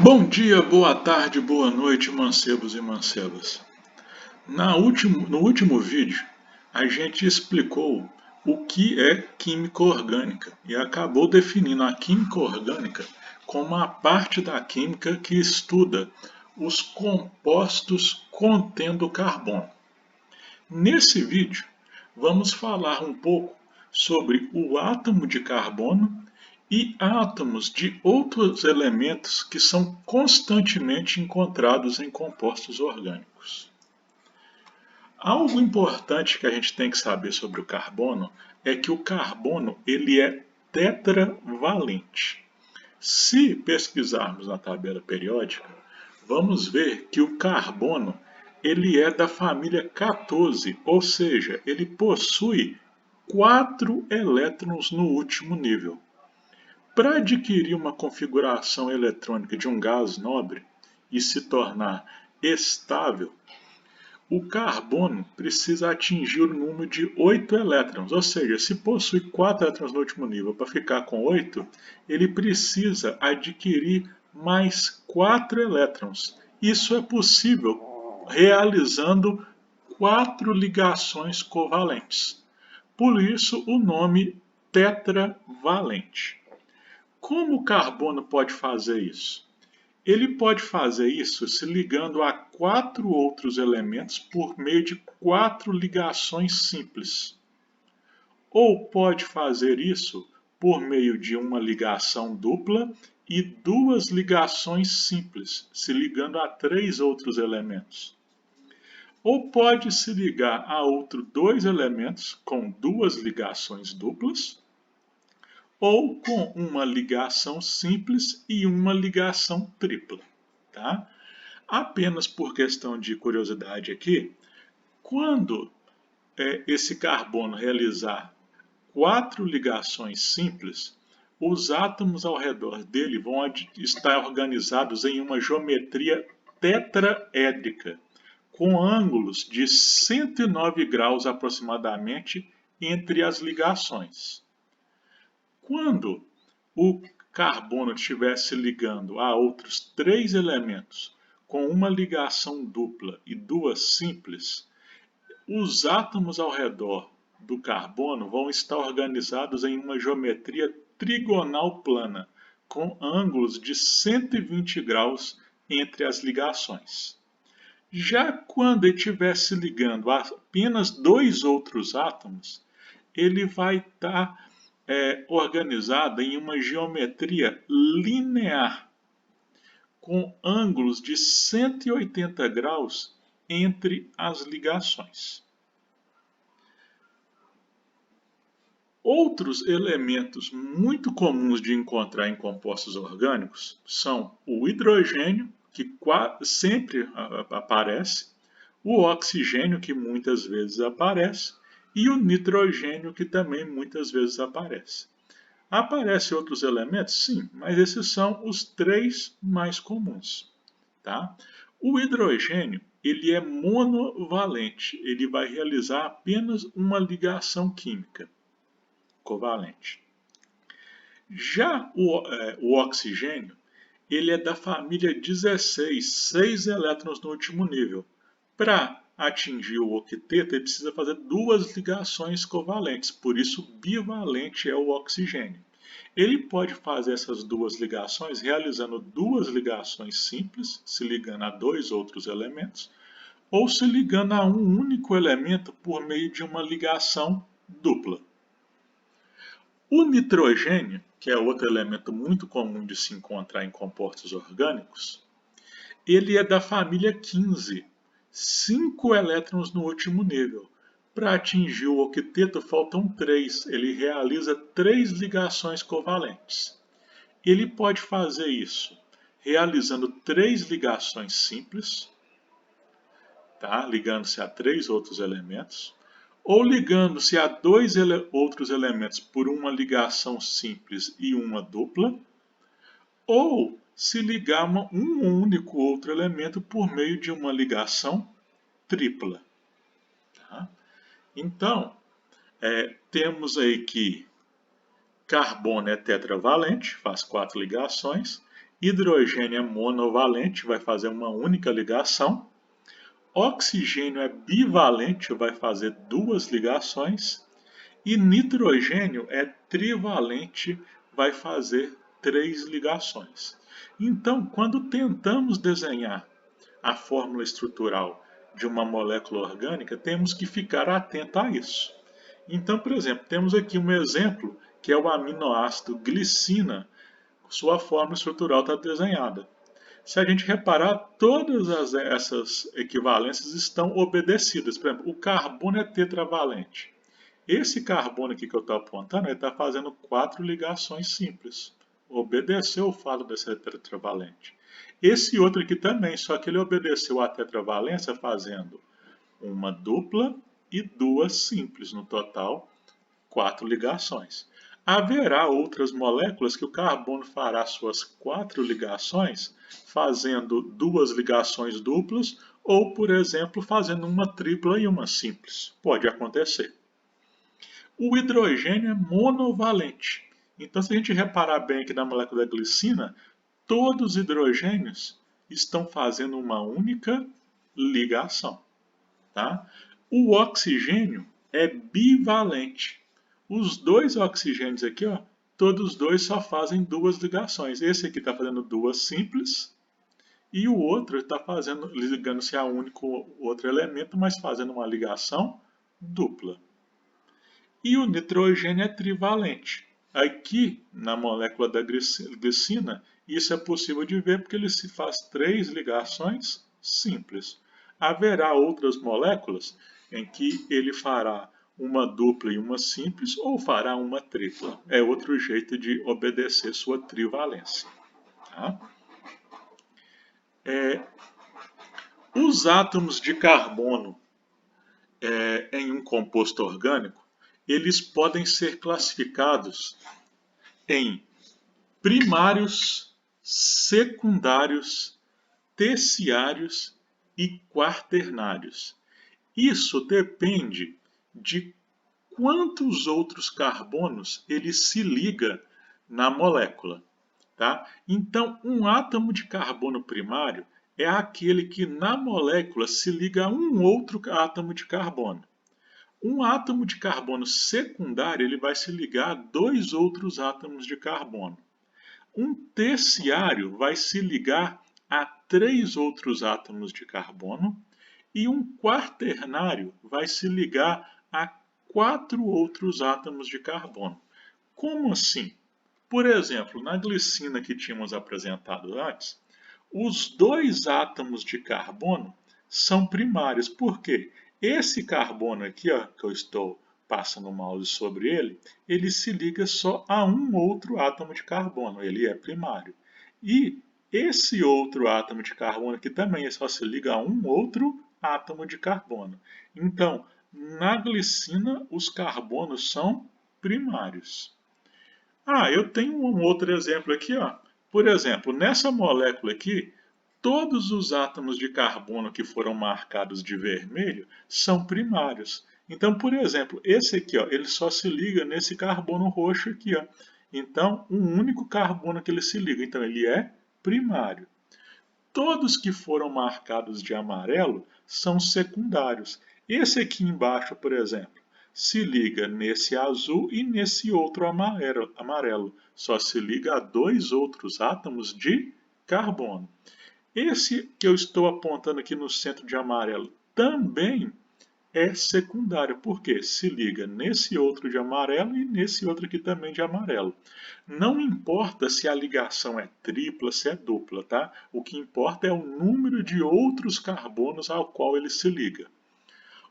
Bom dia, boa tarde, boa noite, mancebos e mancebas. No último vídeo, a gente explicou o que é química orgânica e acabou definindo a química orgânica como a parte da química que estuda os compostos contendo carbono. Nesse vídeo, vamos falar um pouco sobre o átomo de carbono e átomos de outros elementos que são constantemente encontrados em compostos orgânicos. Algo importante que a gente tem que saber sobre o carbono é que o carbono ele é tetravalente. Se pesquisarmos na tabela periódica, vamos ver que o carbono ele é da família 14, ou seja, ele possui 4 elétrons no último nível. Para adquirir uma configuração eletrônica de um gás nobre e se tornar estável, o carbono precisa atingir o número de 8 elétrons, ou seja, se possui 4 elétrons no último nível para ficar com 8, ele precisa adquirir mais 4 elétrons. Isso é possível realizando 4 ligações covalentes. Por isso o nome tetravalente. Como o carbono pode fazer isso? Ele pode fazer isso se ligando a 4 outros elementos por meio de 4 ligações simples. Ou pode fazer isso por meio de uma ligação dupla e 2 ligações simples, se ligando a 3 outros elementos. Ou pode se ligar a outros 2 elementos com 2 ligações duplas, ou com uma ligação simples e uma ligação tripla. Tá? Apenas por questão de curiosidade aqui, quando esse carbono realizar 4 ligações simples, os átomos ao redor dele vão estar organizados em uma geometria tetraédrica, com ângulos de 109 graus aproximadamente entre as ligações. Quando o carbono estiver se ligando a outros 3 elementos com uma ligação dupla e 2 simples, os átomos ao redor do carbono vão estar organizados em uma geometria trigonal plana, com ângulos de 120 graus entre as ligações. Já quando ele estiver se ligando a apenas 2 outros átomos, ele vai estar organizada em uma geometria linear, com ângulos de 180 graus entre as ligações. Outros elementos muito comuns de encontrar em compostos orgânicos são o hidrogênio, que sempre aparece, o oxigênio, que muitas vezes aparece, e o nitrogênio, que também muitas vezes aparece. Aparecem outros elementos? Sim, mas esses são os 3 mais comuns. Tá? O hidrogênio ele é monovalente, ele vai realizar apenas uma ligação química covalente. Já o oxigênio ele é da família 16, 6 elétrons no último nível. Para atingir o octeto, ele precisa fazer 2 ligações covalentes, por isso bivalente é o oxigênio. Ele pode fazer essas 2 ligações realizando 2 ligações simples, se ligando a 2 outros elementos, ou se ligando a um único elemento por meio de uma ligação dupla. O nitrogênio, que é outro elemento muito comum de se encontrar em compostos orgânicos, ele é da família 15, 5 elétrons no último nível. Para atingir o octeto faltam 3, ele realiza 3 ligações covalentes. Ele pode fazer isso realizando 3 ligações simples, tá? Ligando-se a 3 outros elementos, ou ligando-se a 2 outros elementos por uma ligação simples e uma dupla, ou se ligar a um único outro elemento por meio de uma ligação tripla. Tá? Então, temos aí que carbono é tetravalente, faz 4 ligações, Hidrogênio é monovalente, vai fazer uma única ligação. Oxigênio é bivalente, vai fazer duas ligações. E nitrogênio é trivalente, vai fazer três ligações. Então, quando tentamos desenhar a fórmula estrutural de uma molécula orgânica, temos que ficar atento a isso. Então, por exemplo, temos aqui um exemplo que é o aminoácido glicina, sua fórmula estrutural está desenhada. Se a gente reparar, todas essas equivalências estão obedecidas. Por exemplo, o carbono é tetravalente. Esse carbono aqui que eu estou apontando, ele está fazendo quatro ligações simples. Obedeceu o fato de ser tetravalente. Esse outro aqui também, só que ele obedeceu a tetravalência fazendo uma dupla e duas simples. No total, quatro ligações. Haverá outras moléculas que o carbono fará suas quatro ligações fazendo duas ligações duplas ou, por exemplo, fazendo uma tripla e uma simples. Pode acontecer. O hidrogênio é monovalente. Então, se a gente reparar bem aqui na molécula da glicina, todos os hidrogênios estão fazendo uma única ligação. Tá? O oxigênio é bivalente. Os dois oxigênios aqui, ó, todos os dois só fazem duas ligações. Esse aqui está fazendo duas simples e o outro está fazendo, ligando-se a um único outro elemento, mas fazendo uma ligação dupla. E o nitrogênio é trivalente. Aqui, na molécula da glicina, isso é possível de ver porque ele se faz três ligações simples. Haverá outras moléculas em que ele fará uma dupla e uma simples ou fará uma tripla. É outro jeito de obedecer sua trivalência. Tá? Os átomos de carbono em um composto orgânico, eles podem ser classificados em primários, secundários, terciários e quaternários. Isso depende de quantos outros carbonos ele se liga na molécula. Tá? Então, um átomo de carbono primário é aquele que na molécula se liga a um outro átomo de carbono. Um átomo de carbono secundário ele vai se ligar a dois outros átomos de carbono. Um terciário vai se ligar a três outros átomos de carbono e um quaternário vai se ligar a quatro outros átomos de carbono. Como assim? Por exemplo, na glicina que tínhamos apresentado antes, os dois átomos de carbono são primários. Por quê? Esse carbono aqui, ó, que eu estou passando o mouse sobre ele, ele se liga só a um outro átomo de carbono, ele é primário. E esse outro átomo de carbono aqui também só se liga a um outro átomo de carbono. Então, na glicina, os carbonos são primários. Eu tenho um outro exemplo aqui, ó. Por exemplo, nessa molécula aqui, todos os átomos de carbono que foram marcados de vermelho são primários. Então, por exemplo, esse aqui, ó, ele só se liga nesse carbono roxo aqui, ó. Então, um único carbono que ele se liga, então ele é primário. Todos que foram marcados de amarelo são secundários. Esse aqui embaixo, por exemplo, se liga nesse azul e nesse outro amarelo. Só se liga a dois outros átomos de carbono. Esse que eu estou apontando aqui no centro de amarelo também é secundário, porque se liga nesse outro de amarelo e nesse outro aqui também de amarelo. Não importa se a ligação é tripla, se é dupla, tá? O que importa é o número de outros carbonos ao qual ele se liga.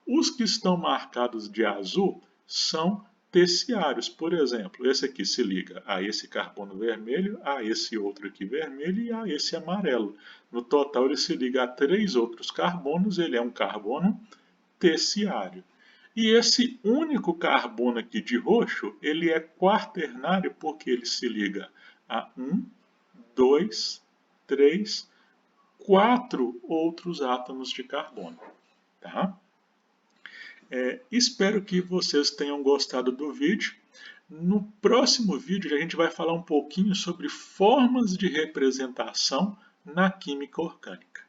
Os que estão marcados de azul são terciários. Por exemplo, esse aqui se liga a esse carbono vermelho, a esse outro aqui vermelho e a esse amarelo. No total, ele se liga a três outros carbonos, ele é um carbono terciário. E esse único carbono aqui de roxo, ele é quaternário porque ele se liga a 1, 2, 3, 4 outros átomos de carbono. Tá? Espero que vocês tenham gostado do vídeo. No próximo vídeo a gente vai falar um pouquinho sobre formas de representação na química orgânica.